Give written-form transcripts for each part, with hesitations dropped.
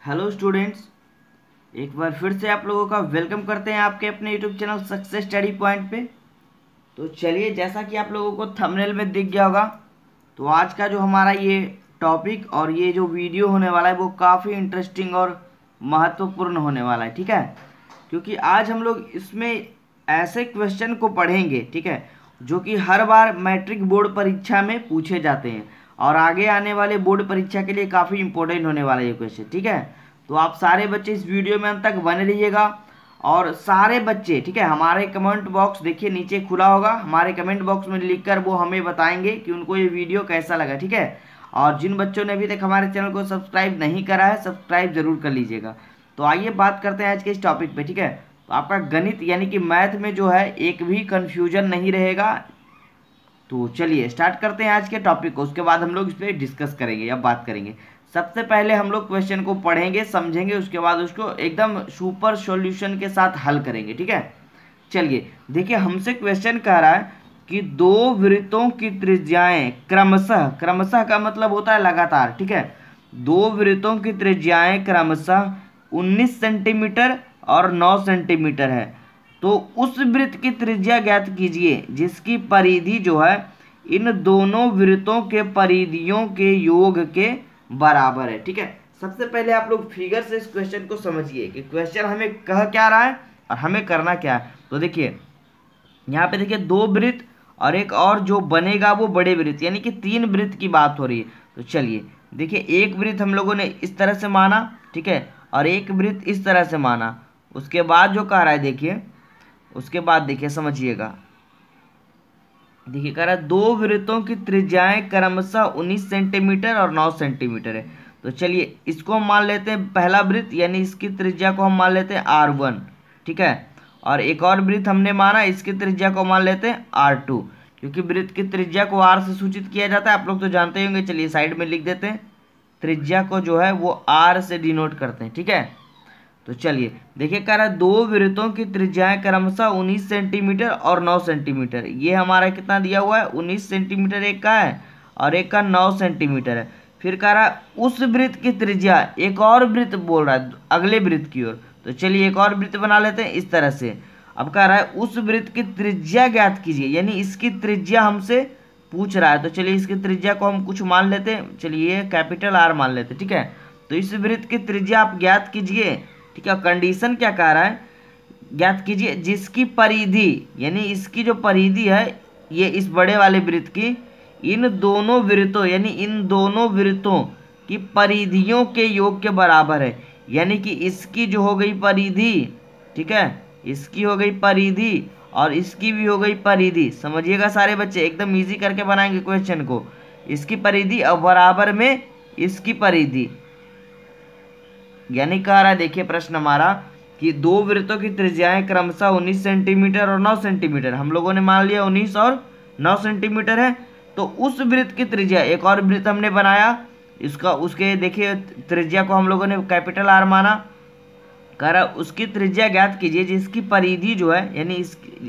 Hello students, एक बार फिर से आप लोगों का वेलकम करते हैं आपके अपने YouTube channel success study point पे। तो चलिए, जैसा कि आप लोगों को थंबनेल में दिख गया होगा, तो आज का जो हमारा ये टॉपिक और ये जो वीडियो होने वाला है वो काफ़ी इंटरेस्टिंग और महत्वपूर्ण होने वाला है। ठीक है, क्योंकि आज हम लोग इसमें ऐसे क्वेश्चन को पढ़ेंगे, ठीक है, जो कि हर बार मैट्रिक बोर्ड परीक्षा में पूछे जाते हैं और आगे आने वाले बोर्ड परीक्षा के लिए काफ़ी इंपॉर्टेंट होने वाला है ये क्वेश्चन। ठीक है, तो आप सारे बच्चे इस वीडियो में अंत तक बने रहिएगा और सारे बच्चे, ठीक है, हमारे कमेंट बॉक्स देखिए नीचे खुला होगा, हमारे कमेंट बॉक्स में लिखकर वो हमें बताएंगे कि उनको ये वीडियो कैसा लगा। ठीक है, और जिन बच्चों ने अभी तक हमारे चैनल को सब्सक्राइब नहीं करा है, सब्सक्राइब जरूर कर लीजिएगा। तो आइए बात करते हैं आज के इस टॉपिक पे। ठीक है, तो आपका गणित यानी कि मैथ में जो है एक भी कंफ्यूजन नहीं रहेगा। तो चलिए स्टार्ट करते हैं आज के टॉपिक को, उसके बाद हम लोग इस पर डिस्कस करेंगे या बात करेंगे। सबसे पहले हम लोग क्वेश्चन को पढ़ेंगे, समझेंगे, उसके बाद उसको एकदम सुपर सॉल्यूशन के साथ हल करेंगे। ठीक है, चलिए देखिए, हमसे क्वेश्चन कह रहा है कि दो वृत्तों की त्रिज्याएं क्रमशः, क्रमशः का मतलब होता है लगातार, ठीक है, दो वृत्तों की त्रिज्याएं क्रमशः 19 सेंटीमीटर और 9 सेंटीमीटर है। तो उस वृत्त की त्रिज्या ज्ञात कीजिए जिसकी परिधि जो है इन दोनों वृत्तों के परिधियों के योग के बराबर है। ठीक है, सबसे पहले आप लोग फिगर से इस क्वेश्चन को समझिए कि क्वेश्चन हमें कह क्या रहा है और हमें करना क्या है। तो देखिए यहाँ पे देखिए, दो वृत्त और एक और जो बनेगा वो बड़े वृत्त, यानी कि 3 वृत्त की बात हो रही है। तो चलिए देखिए, एक वृत्त हम लोगों ने इस तरह से माना, ठीक है, और एक वृत्त इस तरह से माना। उसके बाद जो कह रहा है देखिए, उसके बाद देखिए समझिएगा, देखिए कह रहा है दो वृत्तों की त्रिज्याएं क्रमशः 19 सेंटीमीटर और 9 सेंटीमीटर है। तो चलिए इसको हम मान लेते हैं पहला वृत्त, यानी इसकी त्रिज्या को हम मान लेते हैं R1, ठीक है, और एक और वृत्त हमने माना, इसकी त्रिज्या को मान लेते हैं R2, क्योंकि वृत्त की त्रिज्या को R से सूचित किया जाता है, आप लोग तो जानते होंगे। चलिए साइड में लिख देते हैं, त्रिज्या को जो है वो R से डिनोट करते हैं। ठीक है, तो चलिए देखिए कह रहा है दो वृत्तों की त्रिज्याएं क्रमशः 19 सेंटीमीटर और 9 सेंटीमीटर। ये हमारा कितना दिया हुआ है, 19 सेंटीमीटर एक का है और एक का 9 सेंटीमीटर है। फिर कह रहा है उस वृत्त की त्रिज्या, एक और वृत्त बोल रहा है अगले वृत्त की ओर। तो चलिए एक और वृत्त बना लेते हैं इस तरह से। अब कह रहा है उस वृत्त की त्रिज्या ज्ञात कीजिए, यानी इसकी त्रिज्या हमसे पूछ रहा है। तो चलिए इसकी त्रिज्या को हम कुछ मान लेते हैं, चलिए कैपिटल R मान लेते हैं। ठीक है, तो इस वृत्त की त्रिज्या आप ज्ञात कीजिए। ठीक है, कंडीशन क्या कह रहा है, ज्ञात कीजिए जिसकी परिधि, यानी इसकी जो परिधि है ये इस बड़े वाले वृत्त की इन दोनों वृत्तों, यानी इन दोनों वृत्तों की परिधियों के योग के बराबर है। यानी कि इसकी जो हो गई परिधि, ठीक है, इसकी हो गई परिधि और इसकी भी हो गई परिधि। समझिएगा सारे बच्चे, एकदम इजी करके बनाएंगे क्वेश्चन को। इसकी परिधि और बराबर में इसकी परिधि, यानी कह रहा है देखिए प्रश्न हमारा कि दो वृत्तों की त्रिज्याएं क्रमशः 19 सेंटीमीटर और 9 सेंटीमीटर, हम लोगों ने मान लिया 19 और 9 सेंटीमीटर है। तो उस वृत्त की त्रिज्या, एक और वृत्त हमने बनाया, इसका उसके देखिए त्रिज्या को हम लोगों ने कैपिटल R माना। कह रहा उसकी त्रिज्या ज्ञात कीजिए जिसकी परिधि जो है, यानी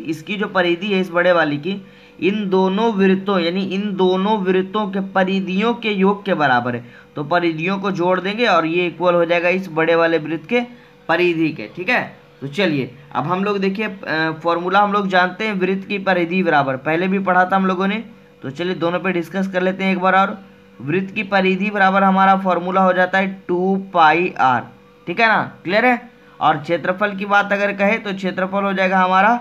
इसकी जो परिधि है इस बड़े वाली की इन दोनों वृत्तों, यानी इन दोनों वृत्तों के परिधियों के योग के बराबर है। तो परिधियों को जोड़ देंगे और ये इक्वल हो जाएगा इस बड़े वाले वृत्त के परिधि के। ठीक है, तो चलिए अब हम लोग देखिए फॉर्मूला हम लोग जानते हैं, वृत्त की परिधि बराबर, पहले भी पढ़ा था हम लोगों ने। तो चलिए दोनों पे डिस्कस कर लेते हैं एक बार और। वृत्त की परिधि बराबर हमारा फॉर्मूला हो जाता है 2πr। ठीक है ना, क्लियर है। और क्षेत्रफल की बात अगर कहे तो क्षेत्रफल हो जाएगा हमारा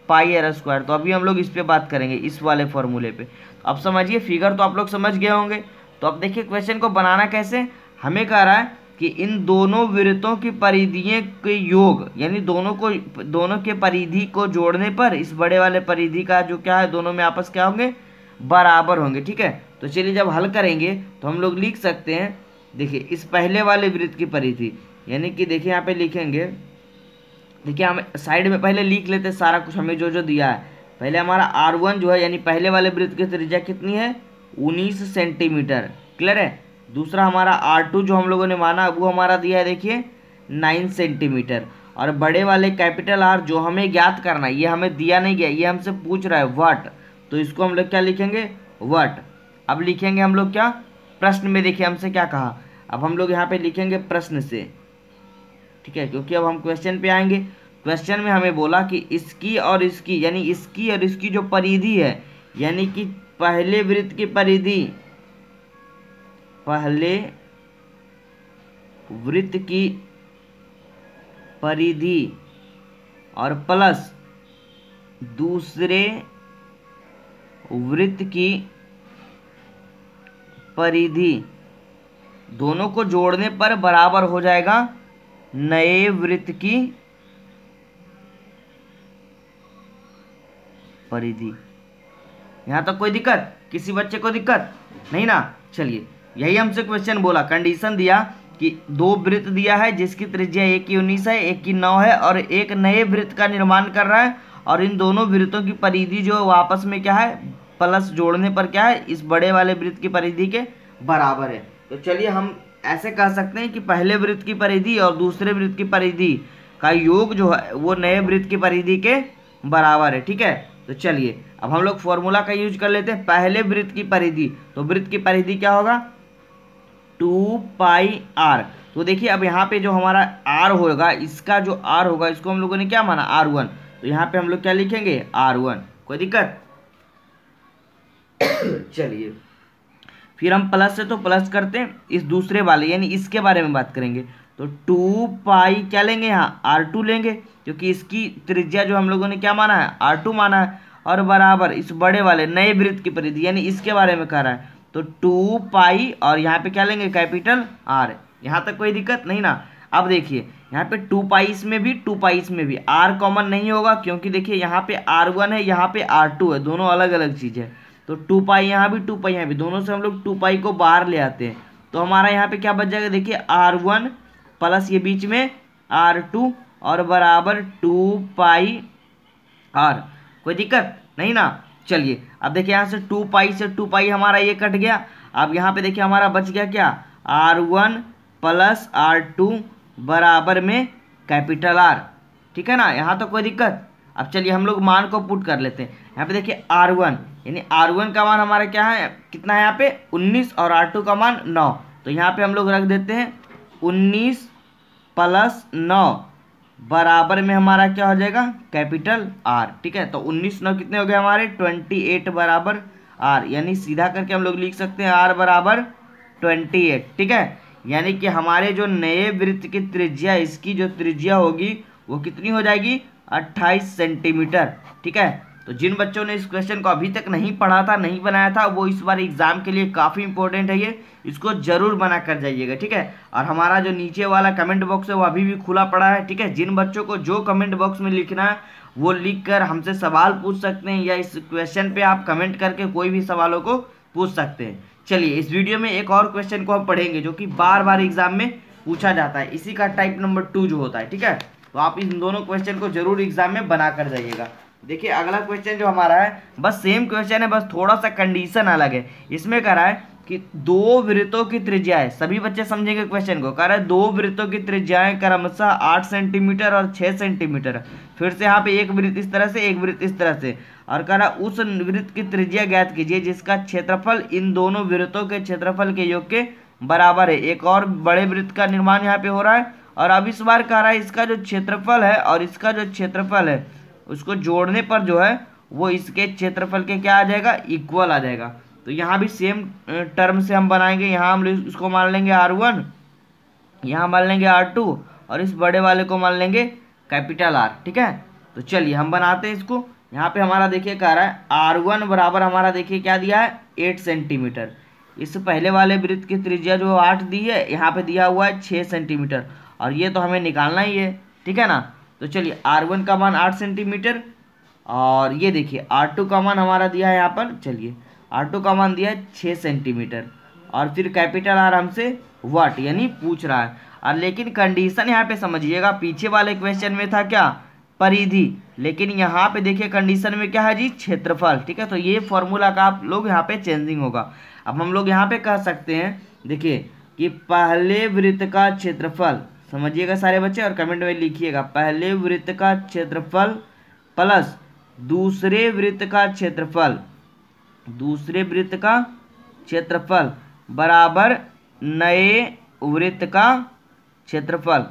πr²। तो अभी हम लोग इस पे बात करेंगे, इस वाले फॉर्मूले पे। तो अब समझिए, फिगर तो आप लोग समझ गए होंगे। तो अब देखिए क्वेश्चन को बनाना कैसे, हमें कह रहा है कि इन दोनों वृत्तों की परिधियों के योग, यानी दोनों के परिधि को जोड़ने पर इस बड़े वाले परिधि का जो क्या है, दोनों में आपस क्या होंगे, बराबर होंगे। ठीक है, तो चलिए जब हल करेंगे तो हम लोग लिख सकते हैं, देखिए इस पहले वाले वृत्त की परिधि, यानी कि देखिए यहाँ पे लिखेंगे, देखिए हम साइड में पहले लिख लेते हैं सारा कुछ हमें जो जो दिया है। पहले हमारा R1 जो है, यानी पहले वाले वृत्त की त्रिज्या कितनी है, 19 सेंटीमीटर, क्लियर है। दूसरा हमारा R2 जो हम लोगों ने माना वो हमारा दिया है देखिए 9 सेंटीमीटर। और बड़े वाले कैपिटल R जो हमें ज्ञात करना है, ये हमें दिया नहीं गया, ये हमसे पूछ रहा है व्हाट, तो इसको हम लोग क्या लिखेंगे, व्हाट। अब लिखेंगे हम लोग क्या, प्रश्न में देखिए हमसे क्या कहा, अब हम लोग यहाँ पे लिखेंगे प्रश्न से, ठीक है, क्योंकि अब हम क्वेश्चन पे आएंगे। क्वेश्चन में हमें बोला कि इसकी और इसकी, यानी इसकी और इसकी जो परिधि है, यानी कि पहले वृत्त की परिधि, पहले वृत्त की परिधि और प्लस दूसरे वृत्त की परिधि, दोनों को जोड़ने पर बराबर हो जाएगा नए वृत्त की परिधि। यहां तक कोई दिक्कत, किसी बच्चे को दिक्कत नहीं ना? चलिए, यही हमसे क्वेश्चन बोला, कंडीशन दिया कि दो वृत्त दिया है जिसकी त्रिज्या एक की 19 है, एक की 9 है, और एक नए वृत्त का निर्माण कर रहा है, और इन दोनों वृत्तों की परिधि जो आपस में क्या है, प्लस जोड़ने पर क्या है, इस बड़े वाले वृत्त की परिधि के बराबर है। तो चलिए हम ऐसे कह सकते हैं कि पहले वृत्त की परिधि और दूसरे वृत्त की परिधि का योग जो है वो नए वृत्त की परिधि के बराबर है। ठीक है, तो चलिए अब हम लोग फॉर्मूला का यूज कर लेते हैं। पहले वृत्त की परिधि, तो वृत्त की परिधि क्या होगा, 2 पाई आर। तो देखिए अब यहाँ पे जो हमारा आर होगा, इसका जो आर होगा इसको हम लोगों ने क्या माना, R1। तो यहाँ पे हम लोग क्या लिखेंगे, R1। कोई दिक्कत? चलिए फिर हम प्लस से तो प्लस करते हैं, इस दूसरे वाले यानी इसके बारे में बात करेंगे। तो 2 पाई क्या लेंगे, यहाँ R2 लेंगे, क्योंकि इसकी त्रिज्या जो हम लोगों ने क्या माना है, R2 माना है, और बराबर इस बड़े वाले नए वृत्त की परिधि यानी इसके बारे में कह रहा है। तो 2 पाई और यहाँ पे क्या लेंगे, कैपिटल R। यहाँ तक कोई दिक्कत नहीं ना? अब देखिए यहाँ पे 2 पाई इसमें भी, 2 पाई इसमें भी, R कॉमन नहीं होगा, क्योंकि देखिए यहाँ पे R1 है, यहाँ पे R2 है, दोनों अलग अलग चीज़ है। तो 2 पाई यहाँ भी, 2 पाई यहाँ भी, दोनों से हम लोग 2 पाई को बाहर ले आते हैं। तो हमारा यहाँ पे क्या बच जाएगा, देखिए R1 प्लस ये बीच में R2 और बराबर 2 पाई R। कोई दिक्कत नहीं ना? चलिए अब देखिए यहाँ से 2 पाई से 2 पाई हमारा ये कट गया। अब यहाँ पे देखिए हमारा बच गया क्या, R1 प्लस R2 बराबर में कैपिटल R। ठीक है ना? यहाँ तो कोई दिक्कत? अब चलिए हम लोग मान को पुट कर लेते हैं। यहाँ पे देखिए R1 यानी R1 का मान हमारा क्या है, कितना है यहाँ पे 19, और R2 का मान 9। तो यहाँ पे हम लोग रख देते हैं 19 प्लस 9 बराबर में हमारा क्या हो जाएगा, कैपिटल R। ठीक है, तो 19 9 कितने हो गए हमारे, 28 बराबर R। यानी सीधा करके हम लोग लिख सकते हैं R बराबर 28। ठीक है, यानी कि हमारे जो नए वृत्त की त्रिज्या, इसकी जो त्रिज्या होगी वो कितनी हो जाएगी, 28 सेंटीमीटर। ठीक है, तो जिन बच्चों ने इस क्वेश्चन को अभी तक नहीं पढ़ा था, नहीं बनाया था, वो इस बार एग्जाम के लिए काफ़ी इंपॉर्टेंट है ये, इसको जरूर बना कर जाइएगा। ठीक है, और हमारा जो नीचे वाला कमेंट बॉक्स है वो अभी भी खुला पड़ा है। ठीक है, जिन बच्चों को जो कमेंट बॉक्स में लिखना है वो लिख कर हमसे सवाल पूछ सकते हैं, या इस क्वेश्चन पे आप कमेंट करके कोई भी सवालों को पूछ सकते हैं। चलिए इस वीडियो में एक और क्वेश्चन को हम पढ़ेंगे जो कि बार बार एग्जाम में पूछा जाता है, इसी का टाइप नंबर 2 जो होता है। ठीक है, तो आप इन दोनों क्वेश्चन को जरूर एग्जाम में बना कर जाइएगा। देखिए अगला क्वेश्चन जो हमारा है, बस सेम क्वेश्चन है, बस थोड़ा सा कंडीशन अलग है। इसमें कह रहा है कि दो वृत्तों की त्रिज्याएं, सभी बच्चे समझेंगे क्वेश्चन को, कह रहा है दो वृत्तों की त्रिज्याएं क्रमशः 8 सेंटीमीटर और 6 सेंटीमीटर। फिर से यहाँ पे एक वृत्त इस तरह से, एक वृत्त इस तरह से, और कह रहा उस वृत्त की त्रिज्या ज्ञात कीजिए जिसका क्षेत्रफल इन दोनों वृत्तों के क्षेत्रफल के योग के बराबर है। एक और बड़े वृत्त का निर्माण यहाँ पे हो रहा है, और अब इस बार कह रहा है इसका जो क्षेत्रफल है और इसका जो क्षेत्रफल है उसको जोड़ने पर जो है वो इसके क्षेत्रफल के क्या आ जाएगा, इक्वल आ जाएगा। तो यहाँ भी सेम टर्म से हम बनाएंगे। यहाँ हम इसको मान लेंगे R1, यहाँ मान लेंगे R2, और इस बड़े वाले को मान लेंगे कैपिटल R। ठीक है, तो चलिए हम बनाते हैं इसको। यहाँ पे हमारा देखिए कह रहा है R1 बराबर हमारा देखिए क्या दिया है, 8 सेंटीमीटर। इस पहले वाले वृत्त की त्रिज्या जो 8 दी है, यहाँ पे दिया हुआ है 6 सेंटीमीटर, और ये तो हमें निकालना ही है। ठीक है ना? तो चलिए R1 का मान 8 सेंटीमीटर, और ये देखिए R2 का मान हमारा दिया है यहाँ पर, चलिए R2 का मान दिया है 6 सेंटीमीटर, और फिर कैपिटल R हमसे वाट यानी पूछ रहा है। और लेकिन कंडीशन यहाँ पे समझिएगा, पीछे वाले क्वेश्चन में था क्या, परिधि, लेकिन यहाँ पे देखिए कंडीशन में क्या है जी, क्षेत्रफल। ठीक है, तो ये फॉर्मूला का आप लोग यहाँ पे चेंजिंग होगा। अब हम लोग यहाँ पे कह सकते हैं, देखिए कि पहले वृत्त का क्षेत्रफल, समझिएगा सारे बच्चे और कमेंट में लिखिएगा, पहले वृत्त का क्षेत्रफल प्लस दूसरे वृत्त का क्षेत्रफल, दूसरे वृत्त का क्षेत्रफल बराबर नए वृत्त का क्षेत्रफल।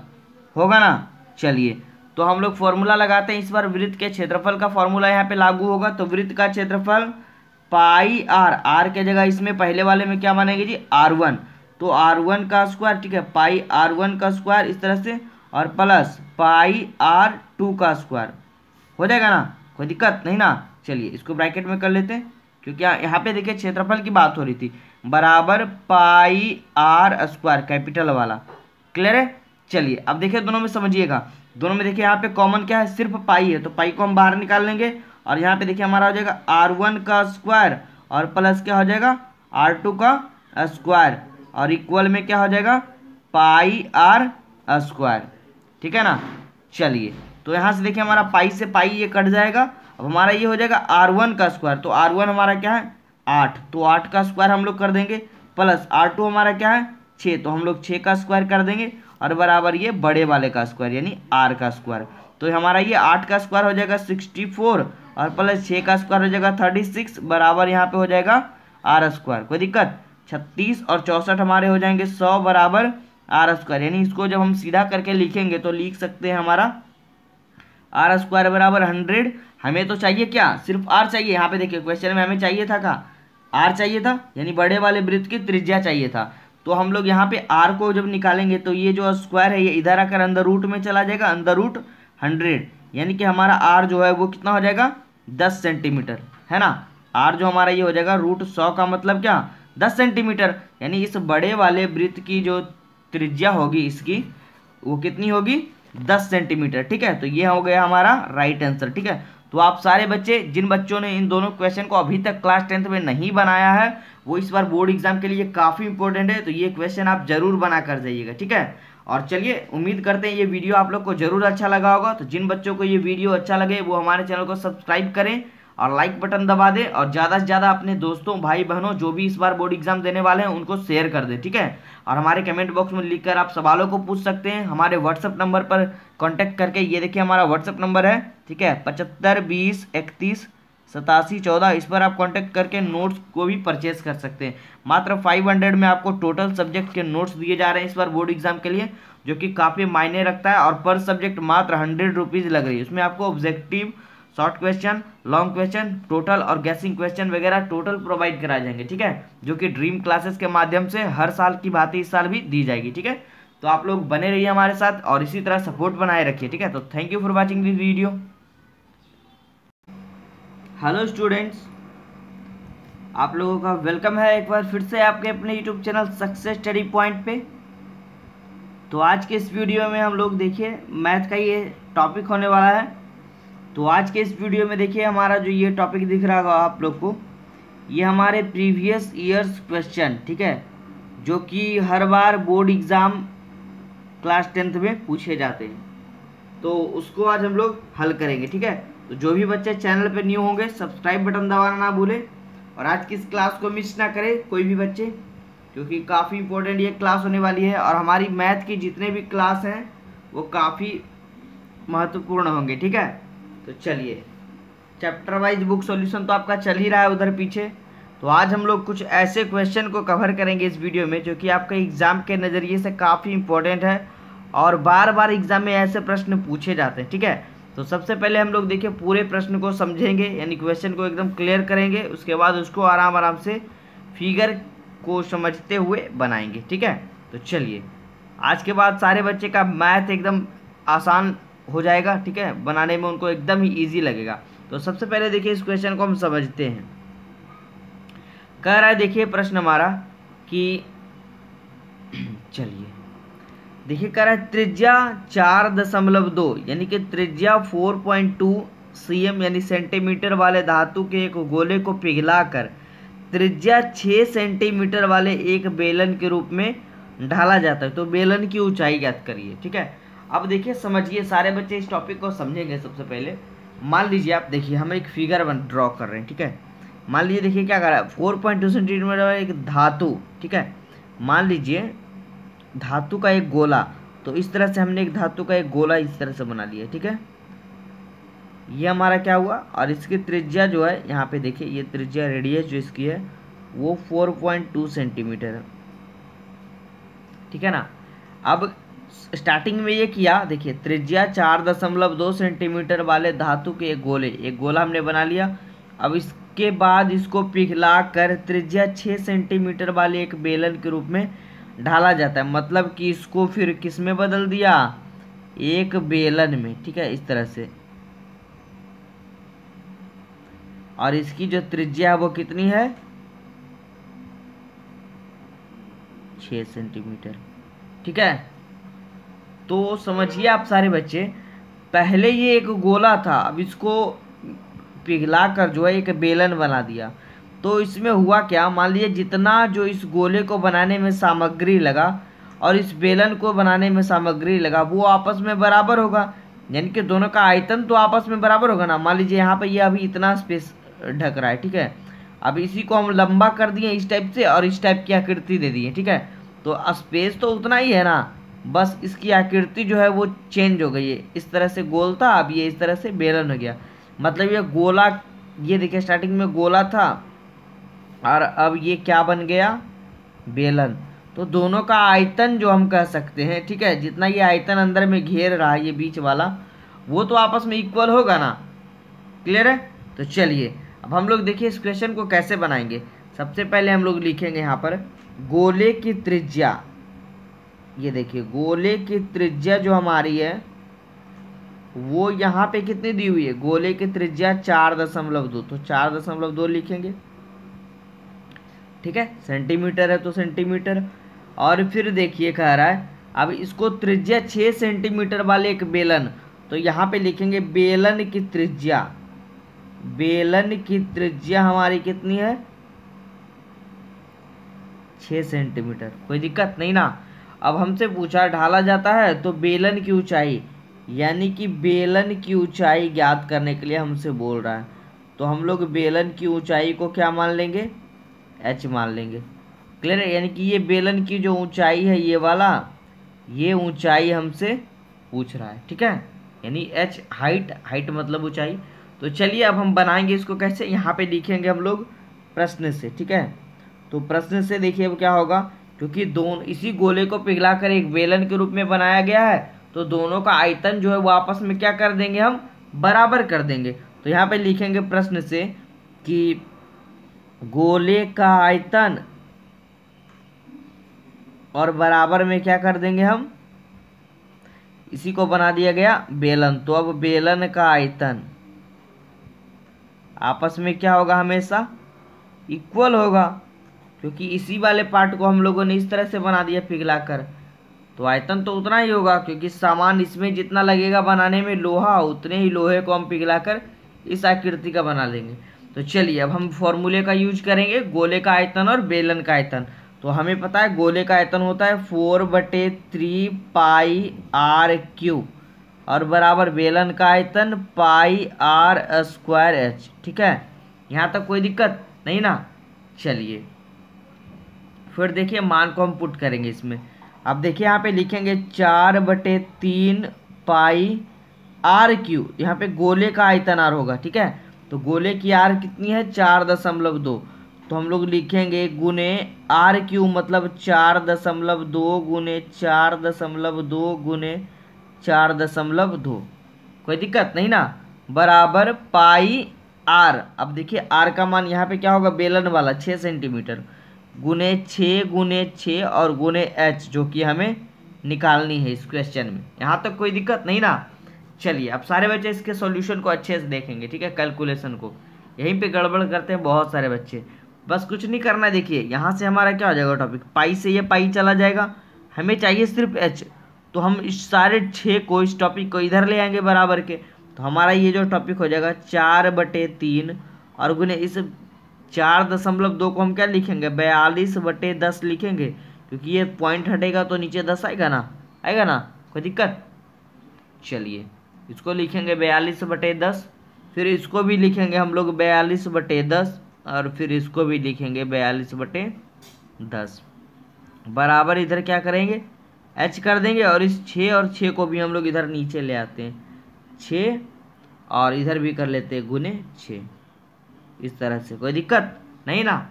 होगा ना। चलिए तो हम लोग फॉर्मूला लगाते हैं इस बार। वृत्त के क्षेत्रफल का फॉर्मूला यहाँ पे लागू होगा। तो वृत्त का क्षेत्रफल पाई आर, आर के जगह इसमें पहले वाले में क्या बनेगी जी, R1। तो R1 का स्क्वायर, ठीक है, पाई R1 का स्क्वायर इस तरह से, और प्लस पाई R2 का स्क्वायर। हो जाएगा ना, कोई दिक्कत नहीं ना। चलिए इसको ब्रैकेट में कर लेते हैं, क्योंकि यहाँ पे देखिए क्षेत्रफल की बात हो रही थी, बराबर पाई आर स्क्वायर कैपिटल वाला। क्लियर है। चलिए अब देखिए दोनों में समझिएगा, दोनों में देखिए यहाँ पे कॉमन क्या है, सिर्फ पाई है, तो पाई को हम बाहर निकाल लेंगे। और यहाँ पे देखिए हमारा हो जाएगा R1 का स्क्वायर और प्लस क्या हो जाएगा R2 का स्क्वायर, और इक्वल में क्या हो जाएगा पाई आर स्क्वायर। ठीक है ना। चलिए तो यहाँ से देखिए हमारा पाई से पाई ये कट जाएगा। अब हमारा ये हो जाएगा R1 का स्क्वायर, तो R1 हमारा क्या है 8, तो 8 का स्क्वायर हम लोग कर देंगे, प्लस R2 हमारा क्या है 6, तो हम लोग 6 का स्क्वायर कर देंगे, और बराबर ये बड़े वाले का स्क्वायर यानी R का स्क्वायर। तो हमारा ये 8 का स्क्वायर हो जाएगा 64, और प्लस 6 का स्क्वायर हो जाएगा 36, बराबर यहाँ पे हो जाएगा R स्क्वायर। कोई दिक्कत, 36 और 64 हमारे हो जाएंगे 100, बराबर R स्क्वायर। यानी इसको जब हम सीधा करके लिखेंगे तो लिख सकते हैं हमारा R स्क्वायर बराबर 100। हमें तो चाहिए क्या, सिर्फ R चाहिए। यहाँ पे देखिए क्वेश्चन में हमें चाहिए था का R चाहिए था, यानी बड़े वाले वृत्त की त्रिज्या चाहिए था। तो हम लोग यहाँ पे R को जब निकालेंगे तो ये जो स्क्वायर है ये इधर आकर अंदर रूट में चला जाएगा, अंदर रूट 100, यानी कि हमारा R जो है वो कितना हो जाएगा 10 सेंटीमीटर, है ना। R जो हमारा ये हो जाएगा √100 का मतलब क्या 10 सेंटीमीटर, यानी इस बड़े वाले वृत्त की जो त्रिज्या होगी इसकी वो कितनी होगी 10 सेंटीमीटर। ठीक है, तो ये हो गया हमारा राइट आंसर। ठीक है, तो आप सारे बच्चे, जिन बच्चों ने इन दोनों क्वेश्चन को अभी तक क्लास 10th में नहीं बनाया है, वो इस बार बोर्ड एग्जाम के लिए काफ़ी इंपॉर्टेंट है, तो ये क्वेश्चन आप जरूर बना कर जाइएगा। ठीक है, और चलिए उम्मीद करते हैं ये वीडियो आप लोग को जरूर अच्छा लगा होगा। तो जिन बच्चों को ये वीडियो अच्छा लगे वो हमारे चैनल को सब्सक्राइब करें और लाइक बटन दबा दें, और ज़्यादा से ज़्यादा अपने दोस्तों भाई बहनों जो भी इस बार बोर्ड एग्जाम देने वाले हैं उनको शेयर कर दें। ठीक है, और हमारे कमेंट बॉक्स में लिखकर आप सवालों को पूछ सकते हैं हमारे व्हाट्सअप नंबर पर कांटेक्ट करके। ये देखिए हमारा व्हाट्सअप नंबर है, ठीक है, 75 20 31 87 14। इस पर आप कांटेक्ट करके नोट्स को भी परचेज कर सकते हैं। मात्र 500 में आपको टोटल सब्जेक्ट के नोट्स दिए जा रहे हैं इस बार बोर्ड एग्जाम के लिए, जो कि काफ़ी मायने रखता है। और पर सब्जेक्ट मात्र 100 रुपीज़ लग रही है। उसमें आपको objective, short question, long question, total और गैसिंग क्वेश्चन वगैरह टोटल प्रोवाइड कराए जाएंगे। ठीक है, जो कि ड्रीम क्लासेस के माध्यम से हर साल की भांति इस साल भी दी जाएगी। ठीक है, तो आप लोग बने रहिए हमारे साथ और इसी तरह सपोर्ट बनाए रखिए। ठीक है, तो thank you for watching this video. Hello students, आप लोगों का वेलकम है एक बार फिर से आपके अपने YouTube channel success study point पे। तो आज के इस वीडियो में हम लोग देखिए मैथ का ये टॉपिक होने वाला है। तो आज के इस वीडियो में देखिए हमारा जो ये टॉपिक दिख रहा होगा आप लोग को, ये हमारे प्रीवियस ईयर्स क्वेश्चन, ठीक है, जो कि हर बार बोर्ड एग्ज़ाम क्लास 10th में पूछे जाते हैं, तो उसको आज हम लोग हल करेंगे। ठीक है, तो जो भी बच्चे चैनल पे न्यू होंगे सब्सक्राइब बटन दबाना ना भूलें, और आज की इस क्लास को मिस ना करें कोई भी बच्चे, क्योंकि काफ़ी इंपॉर्टेंट ये क्लास होने वाली है। और हमारी मैथ की जितने भी क्लास हैं वो काफ़ी महत्वपूर्ण होंगे। ठीक है, तो चलिए चैप्टर वाइज बुक सॉल्यूशन तो आपका चल ही रहा है उधर पीछे। तो आज हम लोग कुछ ऐसे क्वेश्चन को कवर करेंगे इस वीडियो में जो कि आपके एग्ज़ाम के नज़रिए से काफ़ी इंपॉर्टेंट है और बार बार एग्ज़ाम में ऐसे प्रश्न पूछे जाते हैं। ठीक है, तो सबसे पहले हम लोग देखिए पूरे प्रश्न को समझेंगे, यानी क्वेश्चन को एकदम क्लियर करेंगे, उसके बाद उसको आराम आराम से फिगर को समझते हुए बनाएंगे। ठीक है, तो चलिए आज के बाद सारे बच्चे का मैथ एकदम आसान हो जाएगा। ठीक है, बनाने में उनको एकदम ही ईजी लगेगा। तो सबसे पहले देखिए इस क्वेश्चन को हम समझते हैं। कह रहा है देखिए प्रश्न हमारा कि चलिए देखिए कह रहा है त्रिज्या 4.2 यानी कि त्रिज्या 4.2 cm यानी सेंटीमीटर वाले धातु के एक गोले को पिघलाकर त्रिज्या 6 सेंटीमीटर वाले एक बेलन के रूप में ढाला जाता है। तो बेलन की ऊंचाई ज्ञात करिए। ठीक है, अब देखिए समझिए, सारे बच्चे इस टॉपिक को समझेंगे। सबसे पहले मान लीजिए आप देखिए हम एक फिगर ड्रॉ कर रहे हैं। ठीक है, मान लीजिए देखिए क्या कर रहा है 4.2 सेंटीमीटर वाला एक धातु। ठीक है, मान लीजिए धातु का एक गोला, तो इस तरह से हमने एक धातु का एक गोला इस तरह से बना लिया। ठीक है, ये हमारा क्या हुआ, और इसकी त्रिज्या जो है यहाँ पे देखिए, ये त्रिज्या रेडियस जो इसकी है वो 4.2 सेंटीमीटर है। ठीक है ना, अब स्टार्टिंग में ये किया, देखिए त्रिज्या 4.2 सेंटीमीटर वाले धातु के एक गोला हमने बना लिया। अब इसके बाद इसको पिघला कर त्रिज्या 6 सेंटीमीटर वाले एक बेलन के रूप में ढाला जाता है। मतलब कि इसको फिर किस में बदल दिया, एक बेलन में, ठीक है, इस तरह से। और इसकी जो त्रिज्या है वो कितनी है, 6 सेंटीमीटर, ठीक है। तो समझिए आप सारे बच्चे, पहले ये एक गोला था, अब इसको पिघला कर जो है एक बेलन बना दिया। तो इसमें हुआ क्या, मान लीजिए जितना जो इस गोले को बनाने में सामग्री लगा और इस बेलन को बनाने में सामग्री लगा वो आपस में बराबर होगा, यानी कि दोनों का आयतन तो आपस में बराबर होगा ना। मान लीजिए यहाँ पे ये अभी इतना स्पेस ढक रहा है, ठीक है। अब इसी को हम लंबा कर दिए इस टाइप से और इस टाइप की आकृति दे दी है, ठीक है। तो स्पेस तो उतना ही है ना, बस इसकी आकृति जो है वो चेंज हो गई है। इस तरह से गोल था, अब ये इस तरह से बेलन हो गया। मतलब ये गोला, ये देखिए स्टार्टिंग में गोला था और अब ये क्या बन गया, बेलन। तो दोनों का आयतन जो हम कह सकते हैं, ठीक है, जितना ये आयतन अंदर में घेर रहा है ये बीच वाला, वो तो आपस में इक्वल होगा ना। क्लियर है। तो चलिए अब हम लोग देखिए इस क्वेश्चन को कैसे बनाएंगे। सबसे पहले हम लोग लिखेंगे यहाँ पर गोले की त्रिज्या। ये देखिए गोले की त्रिज्या जो हमारी है वो यहाँ पे कितनी दी हुई है, गोले की त्रिज्या 4.2, तो 4.2 लिखेंगे, ठीक है। सेंटीमीटर है तो सेंटीमीटर। और फिर देखिए कह रहा है अब इसको त्रिज्या 6 सेंटीमीटर वाले एक बेलन, तो यहाँ पे लिखेंगे बेलन की त्रिज्या। बेलन की त्रिज्या हमारी कितनी है, 6 सेंटीमीटर। कोई दिक्कत नहीं ना। अब हमसे पूछा ढाला जाता है तो बेलन की ऊंचाई, यानी कि बेलन की ऊंचाई ज्ञात करने के लिए हमसे बोल रहा है। तो हम लोग बेलन की ऊंचाई को क्या मान लेंगे, h मान लेंगे। क्लियर है। यानी कि ये बेलन की जो ऊंचाई है ये वाला, ये ऊंचाई हमसे पूछ रहा है, ठीक है। यानी h हाइट मतलब ऊंचाई। तो चलिए अब हम बनाएंगे इसको कैसे, यहाँ पे लिखेंगे हम लोग प्रश्न से, ठीक है। तो प्रश्न से देखिए अब क्या होगा, क्योंकि दोनों इसी गोले को पिघलाकर एक बेलन के रूप में बनाया गया है, तो दोनों का आयतन जो है वो आपस में क्या कर देंगे, हम बराबर कर देंगे। तो यहाँ पे लिखेंगे प्रश्न से कि गोले का आयतन और बराबर में क्या कर देंगे हम, इसी को बना दिया गया बेलन। तो अब बेलन का आयतन आपस में क्या होगा, हमेशा इक्वल होगा, क्योंकि इसी वाले पार्ट को हम लोगों ने इस तरह से बना दिया पिघलाकर। तो आयतन तो उतना ही होगा, क्योंकि सामान इसमें जितना लगेगा बनाने में लोहा, उतने ही लोहे को हम पिघलाकर इस आकृति का बना लेंगे। तो चलिए अब हम फॉर्मूले का यूज करेंगे, गोले का आयतन और बेलन का आयतन। तो हमें पता है गोले का आयतन होता है 4/3 पाई r क्यूब और बराबर बेलन का आयतन पाई r² h, ठीक है। यहाँ तक कोई दिक्कत नहीं ना। चलिए फिर देखिए मान को हम पुट करेंगे इसमें। अब देखिए यहाँ पे लिखेंगे 4/3 पाई r³। यहाँ पे गोले का आयतन r होगा, ठीक है। तो गोले की r कितनी है, 4.2। तो हम लोग लिखेंगे गुने r³ मतलब 4.2 गुने 4.2 गुने 4.2। कोई दिक्कत नहीं ना, बराबर पाई r। अब देखिए r का मान यहाँ पे क्या होगा, बेलन वाला 6 सेंटीमीटर, गुने 6 और गुने h, जो कि हमें निकालनी है इस क्वेश्चन में। यहाँ तक कोई दिक्कत नहीं ना। चलिए अब सारे बच्चे इसके सॉल्यूशन को अच्छे से देखेंगे, ठीक है, कैलकुलेशन को। यहीं पे गड़बड़ करते हैं बहुत सारे बच्चे। बस कुछ नहीं करना है, देखिए यहाँ से हमारा क्या हो जाएगा टॉपिक, पाई से ये पाई चला जाएगा, हमें चाहिए सिर्फ h। तो हम इस सारे 6 को, इस टॉपिक को इधर ले आएंगे बराबर के। तो हमारा ये जो टॉपिक हो जाएगा 4/3 और गुने इस 4.2 को हम क्या लिखेंगे, 42/10 लिखेंगे, क्योंकि ये पॉइंट हटेगा तो नीचे 10 आएगा ना, कोई दिक्कत। चलिए इसको लिखेंगे 42/10, फिर इसको भी लिखेंगे हम लोग 42/10 और फिर इसको भी लिखेंगे 42/10। बराबर इधर क्या करेंगे, h कर देंगे और इस 6 और 6 को भी हम लोग इधर नीचे ले आते हैं, 6 और इधर भी कर लेते हैं गुने 6, इस तरह से। कोई दिक्कत नहीं ना,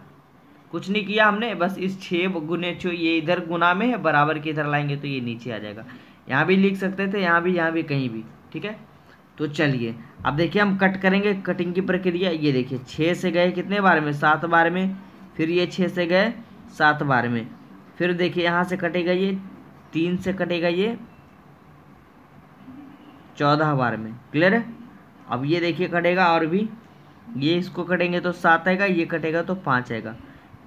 कुछ नहीं किया हमने, बस इस 6 गुने 6 ये इधर गुना में है, बराबर के इधर लाएंगे तो ये नीचे आ जाएगा। यहाँ भी लिख सकते थे, यहाँ भी कहीं भी, ठीक है। तो चलिए अब देखिए हम कट करेंगे, कटिंग की प्रक्रिया। ये देखिए 6 से गए कितने बार में, 7 बार में, फिर ये 6 से गए 7 बार में, फिर देखिए यहाँ से कटेगा ये 3 से कटेगा ये 14 बार में। क्लियर है। अब ये देखिए कटेगा और भी, ये इसको कटेंगे तो 7 आएगा, ये कटेगा तो 5 आएगा,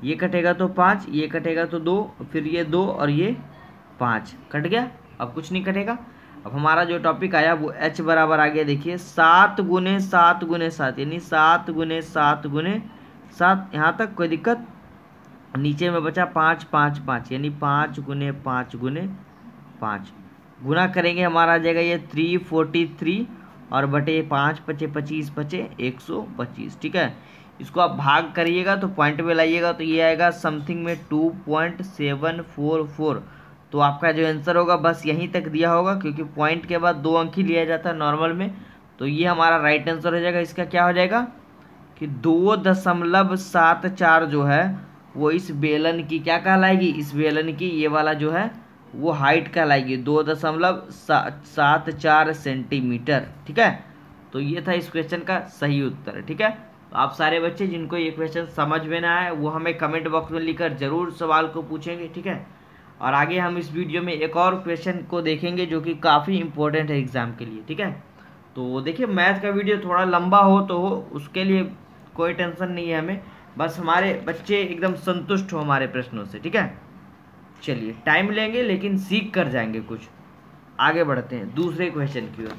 ये कटेगा तो 5, ये कटेगा तो 2, फिर ये 2 और ये 5 कट गया। अब कुछ नहीं कटेगा। अब हमारा जो टॉपिक आया वो h बराबर आ गया, देखिए 7 गुने 7 गुने 7, यानी 7 गुने 7 गुने 7, यहाँ तक कोई दिक्कत। नीचे में बचा 5 5 5, यानी 5 गुने 5 गुने 5, गुना करेंगे हमारा आ जाएगा ये 343 और बटे 5 पचे 25 पचे 125, ठीक है। इसको आप भाग करिएगा तो पॉइंट में लाइएगा तो ये आएगा समथिंग में 2.744। तो आपका जो आंसर होगा बस यहीं तक दिया होगा, क्योंकि पॉइंट के बाद 2 अंक ही लिया जाता है नॉर्मल में। तो ये हमारा राइट आंसर हो जाएगा। इसका क्या हो जाएगा कि 2.74 जो है वो इस बेलन की क्या कहलाएगी, इस बेलन की ये वाला जो है वो हाइट कहलाएगी 2.74 सेंटीमीटर, ठीक है। तो ये था इस क्वेश्चन का सही उत्तर, ठीक है। तो आप सारे बच्चे जिनको ये क्वेश्चन समझ में ना आए वो हमें कमेंट बॉक्स में लिखकर जरूर सवाल को पूछेंगे, ठीक है। और आगे हम इस वीडियो में एक और क्वेश्चन को देखेंगे जो कि काफ़ी इंपॉर्टेंट है एग्जाम के लिए, ठीक है। तो देखिए मैथ का वीडियो थोड़ा लंबा हो तो हो, उसके लिए कोई टेंशन नहीं है हमें, बस हमारे बच्चे एकदम संतुष्ट हो हमारे प्रश्नों से, ठीक है। चलिए टाइम लेंगे लेकिन सीख कर जाएंगे कुछ। आगे बढ़ते हैं दूसरे क्वेश्चन की ओर।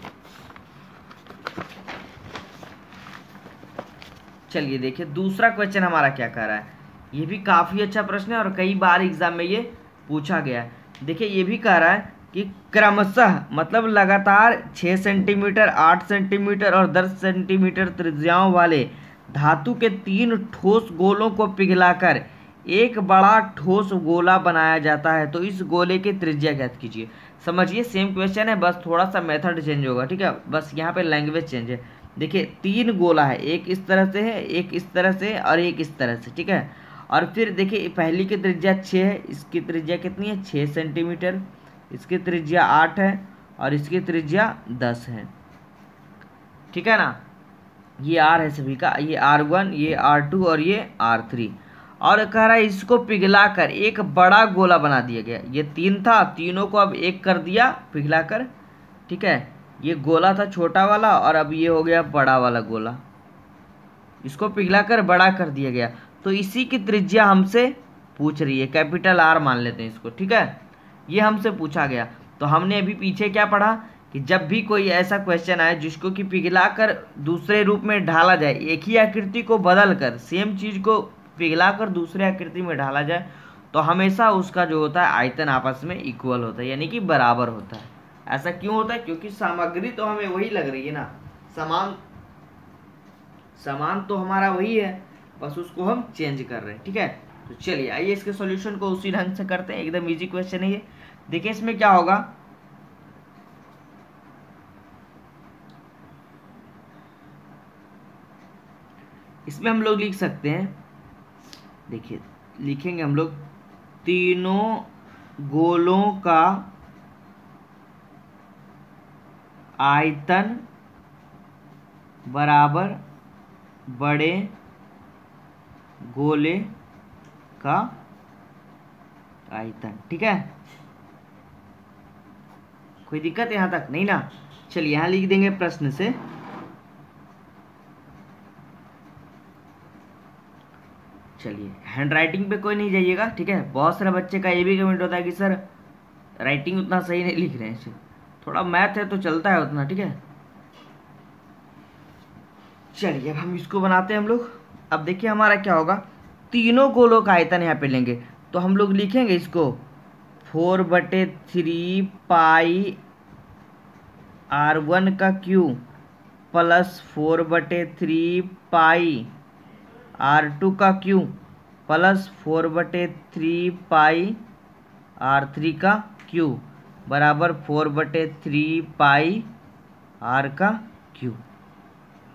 चलिए देखिए दूसरा क्वेश्चन हमारा क्या कह रहा है। ये भी काफ़ी अच्छा प्रश्न है और कई बार एग्जाम में ये पूछा गया है। देखिए ये भी कह रहा है कि क्रमशः मतलब लगातार 6 सेंटीमीटर, 8 सेंटीमीटर और 10 सेंटीमीटर त्रिज्याओं वाले धातु के 3 ठोस गोलों को पिघलाकर एक बड़ा ठोस गोला बनाया जाता है। तो इस गोले की त्रिज्या ज्ञात कीजिए। समझिए सेम क्वेश्चन है, बस थोड़ा सा मेथड चेंज होगा, ठीक है। बस यहाँ पे लैंग्वेज चेंज है। देखिए 3 गोला है, एक इस तरह से है, एक इस तरह से और एक इस तरह से, ठीक है। और फिर देखिए पहली की त्रिज्या 6 है, इसकी त्रिज्या कितनी है 6 सेंटीमीटर, इसकी त्रिज्या 8 है और इसकी त्रिज्या 10 है, ठीक है ना। ये R है सभी का, ये R1, ये R2 और ये R3। और कह रहा है इसको पिघलाकर एक बड़ा गोला बना दिया गया। ये 3 था, तीनों को अब एक कर दिया पिघलाकर, ठीक है। ये गोला था छोटा वाला और अब ये हो गया बड़ा वाला गोला, इसको पिघलाकर बड़ा कर दिया गया। तो इसी की त्रिज्या हमसे पूछ रही है, कैपिटल R मान लेते हैं इसको, ठीक है। ये हमसे पूछा गया। तो हमने अभी पीछे क्या पढ़ा कि जब भी कोई ऐसा क्वेश्चन आए जिसको कि पिघलाकर दूसरे रूप में ढाला जाए, एक ही आकृति को बदल कर सेम चीज़ को पिघलाकर दूसरे आकृति में ढाला जाए, तो हमेशा उसका जो होता है आयतन आपस में इक्वल होता है, यानी कि बराबर होता है। ऐसा क्यों होता है? क्योंकि सामग्री तो हमें वही लग रही है ना, समान तो हमारा वही है, बस उसको हम चेंज कर रहे हैं, ठीक है। तो चलिए आइए इसके सॉल्यूशन को उसी ढंग से करते हैं। एकदम इजी क्वेश्चन है ये। देखिए इसमें क्या होगा, इसमें हम लोग लिख सकते हैं, देखिए लिखेंगे हम लोग तीनों गोलों का आयतन बराबर बड़े गोले का आयतन, ठीक है। कोई दिक्कत यहाँ तक नहीं ना। चलिए यहाँ लिख देंगे प्रश्न से, चलिए हैंड राइटिंग पे कोई नहीं जाइएगा, ठीक है। बहुत सारे बच्चे का ये भी कमेंट होता है कि सर राइटिंग उतना सही नहीं लिख रहे हैं, थोड़ा मैथ है तो चलता है उतना, ठीक है। चलिए अब हम इसको बनाते हैं हम लोग। अब देखिए हमारा क्या होगा, तीनों गोलों का आयतन यहाँ पे लेंगे तो हम लोग लिखेंगे इसको 4/3 पाई R1 का क्यूब प्लस 4/3 पाई R2 का क्यूब प्लस 4/3 पाई R3 का क्यूब बराबर 4/3 पाई R का क्यूब।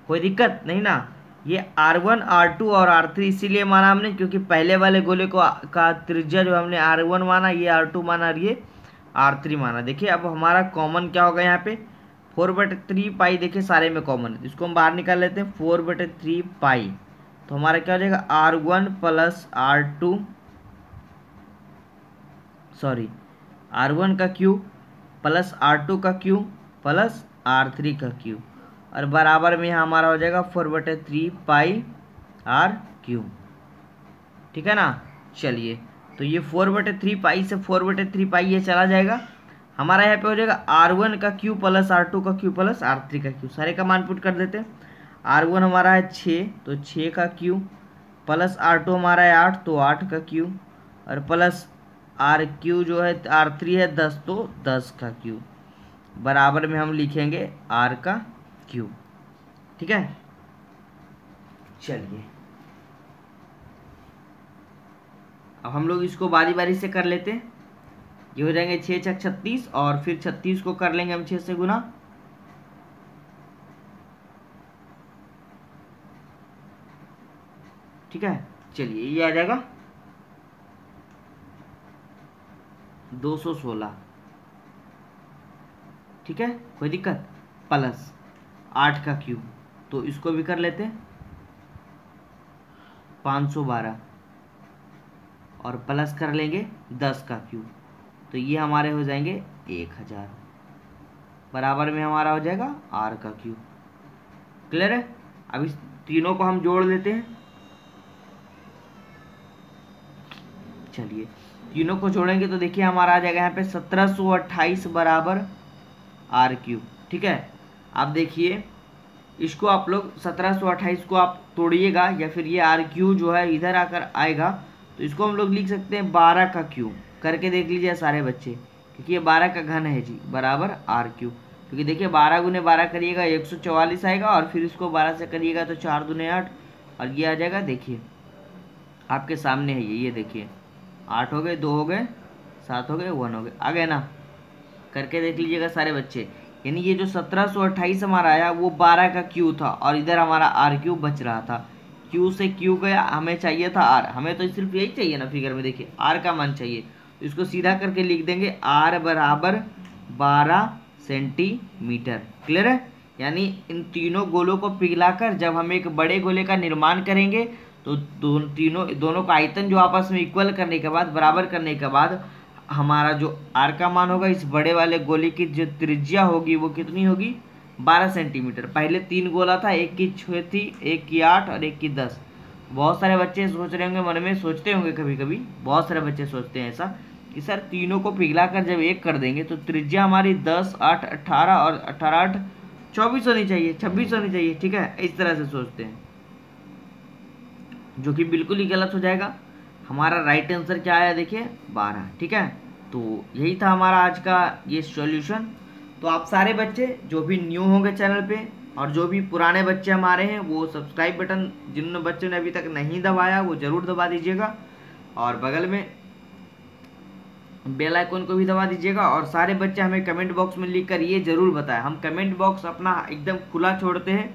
कोई दिक्कत नहीं ना। ये R1, R2 और R3 इसीलिए माना हमने क्योंकि पहले वाले गोले को का त्रिज्या जो हमने R1 माना, ये R2 माना और ये R3 माना। देखिए अब हमारा कॉमन क्या होगा यहाँ पे 4/3 पाई। देखिए सारे में कॉमन है, इसको हम बाहर निकाल लेते हैं 4/3 पाई। तो हमारा क्या हो जाएगा R1 plus R2 sorry R1 का क्यूब प्लस R2 का क्यूब प्लस R3 का क्यूब और बराबर में यहाँ हमारा हो जाएगा 4/3 पाई R3। ठीक है ना। चलिए तो ये 4/3 पाई से 4/3 पाई ये चला जाएगा। हमारा यहाँ पे हो जाएगा R1 का क्यूब प्लस R2 का क्यूब प्लस R3 का क्यूब। सारे का मान पुट कर देते हैं। R1 हमारा है 6 तो 6 का क्यूब प्लस R2 हमारा है 8 तो 8 का क्यूब और प्लस RQ जो है R3 है 10 तो 10 का क्यूब बराबर में हम लिखेंगे R का क्यूब। ठीक है। चलिए अब हम लोग इसको बारी बारी से कर लेते हैं। ये हो जाएंगे 6 छक 36 और फिर 36 को कर लेंगे हम 6 से गुना। ठीक है। चलिए ये आ जाएगा 216। ठीक है कोई दिक्कत। प्लस 8 का क्यूब तो इसको भी कर लेते हैं 512 और प्लस कर लेंगे 10 का क्यूब तो ये हमारे हो जाएंगे 1000 बराबर में हमारा हो जाएगा R का क्यूब। क्लियर है। अब इस तीनों को हम जोड़ लेते हैं। चलिए तीनों को जोड़ेंगे तो देखिए हमारा आ जाएगा यहाँ पे 1728 बराबर R क्यूब। ठीक है। अब देखिए इसको आप लोग 1728 को आप तोड़िएगा या फिर ये R क्यूब जो है इधर आकर आएगा तो इसको हम लोग लिख सकते हैं 12 का क्यूब। करके देख लीजिए सारे बच्चे क्योंकि ये 12 का घन है जी बराबर R क्यूब। क्योंकि देखिए 12 गुने 12 करिएगा 144 आएगा और फिर इसको 12 से करिएगा तो 4 दूने 8 और ये आ जाएगा। देखिए आपके सामने है ये देखिए 8 हो गए 2 हो गए 7 हो गए 1 हो गए आ गए ना। करके देख लीजिएगा सारे बच्चे। यानी ये जो 1728 हमारा आया वो 12 का क्यू था और इधर हमारा R क्यूब बच रहा था। क्यू से क्यू गया, हमें चाहिए था R। हमें तो सिर्फ यही चाहिए ना फिगर में। देखिए R का मान चाहिए तो इसको सीधा करके लिख देंगे R बराबर 12 सेंटीमीटर। क्लियर है। यानी इन तीनों गोलों को पिघलाकर जब हम एक बड़े गोले का निर्माण करेंगे तो दोनों का आयतन जो आपस में इक्वल करने के बाद बराबर करने के बाद हमारा जो R का मान होगा इस बड़े वाले गोले की जो त्रिज्या होगी वो कितनी होगी 12 सेंटीमीटर। पहले 3 गोला था, एक की 6 थी, एक की 8 और एक की 10। बहुत सारे बच्चे सोच रहे होंगे मन में, सोचते होंगे कभी कभी, बहुत सारे बच्चे सोचते हैं ऐसा कि सर तीनों को पिघलाकर जब एक कर देंगे तो त्रिज्या हमारी 10, 8, 18 और 18, 8, 24 होनी चाहिए, 26 होनी चाहिए। ठीक है। इस तरह से सोचते हैं जो कि बिल्कुल ही गलत हो जाएगा। हमारा राइट आंसर क्या आया देखिए 12। ठीक है। तो यही था हमारा आज का ये सॉल्यूशन। तो आप सारे बच्चे जो भी न्यू होंगे चैनल पे और जो भी पुराने बच्चे हमारे हैं वो सब्सक्राइब बटन जिन बच्चों ने अभी तक नहीं दबाया वो ज़रूर दबा दीजिएगा और बगल में बेल आइकन को भी दबा दीजिएगा। और सारे बच्चे हमें कमेंट बॉक्स में लिखकर ये ज़रूर बताएं। हम कमेंट बॉक्स अपना एकदम खुला छोड़ते हैं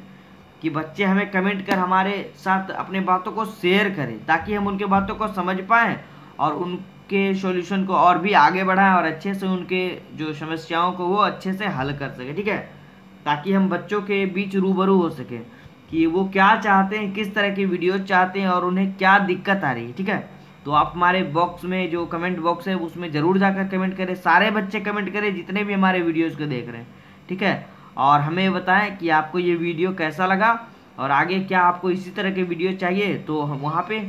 कि बच्चे हमें कमेंट कर हमारे साथ अपने बातों को शेयर करें ताकि हम उनके बातों को समझ पाएँ और उनके सॉल्यूशन को और भी आगे बढ़ाएं और अच्छे से उनके जो समस्याओं को वो अच्छे से हल कर सके। ठीक है। ताकि हम बच्चों के बीच रूबरू हो सके कि वो क्या चाहते हैं, किस तरह की वीडियो चाहते हैं और उन्हें क्या दिक्कत आ रही है। ठीक है। तो आप हमारे बॉक्स में जो कमेंट बॉक्स है उसमें ज़रूर जाकर कमेंट करें। सारे बच्चे कमेंट करें जितने भी हमारे वीडियोज़ को देख रहे हैं। ठीक है। और हमें बताएं कि आपको ये वीडियो कैसा लगा और आगे क्या आपको इसी तरह के वीडियो चाहिए तो हम वहाँ पे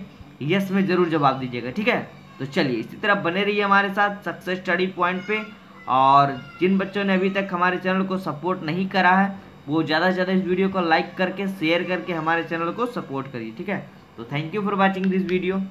यस में ज़रूर जवाब दीजिएगा। ठीक है। तो चलिए इसी तरह बने रहिए हमारे साथ सक्सेस स्टडी पॉइंट पे। और जिन बच्चों ने अभी तक हमारे चैनल को सपोर्ट नहीं करा है वो ज़्यादा से ज़्यादा इस वीडियो को लाइक करके शेयर करके हमारे चैनल को सपोर्ट करिए। ठीक है। तो thank you for watching this video.